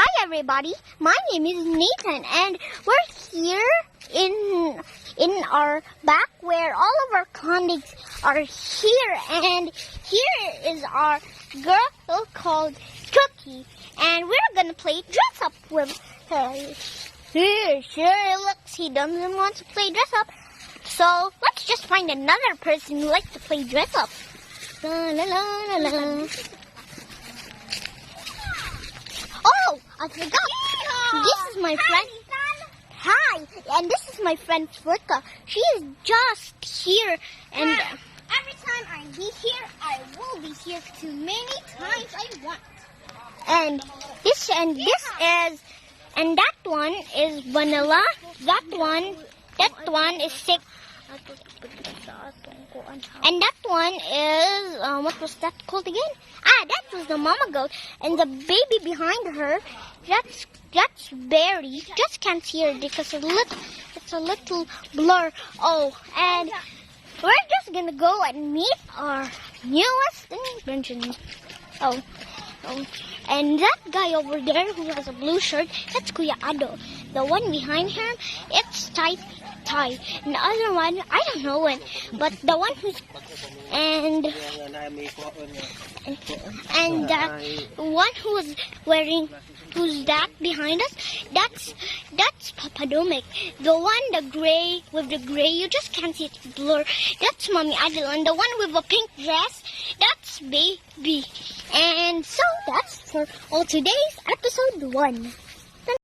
Hi everybody, my name is Nathan and we're here in our back where all of our colleagues are here, and here is our girl called Cookie, and we're gonna play dress up with her. Here, sure looks he doesn't want to play dress up, so let's just find another person who likes to play dress up. La, la, la, la, la. Oh, I forgot. This is my friend. Hi, and this is my friend Flicka. She is just here, and every time I be here, I will be here too many times I want. And this is, and that one is vanilla. That one is sick. And that one is, what was that called again? That was the mama goat. And the baby behind her, that's Berry. Just can't see her because it's a little blur. Oh, and we're just gonna go and meet our newest invention. Oh. And that guy over there who has a blue shirt, that's Kuya Ado. The one behind him, it's Ty. And the other one, I don't know when, but the one who's and the one who's that behind us, that's Papadomic. The one, the gray with the gray, you just can't see, it's blur. That's Mommy Adel, and the one with a pink dress, that's Baby. And so that's for all today's episode 1.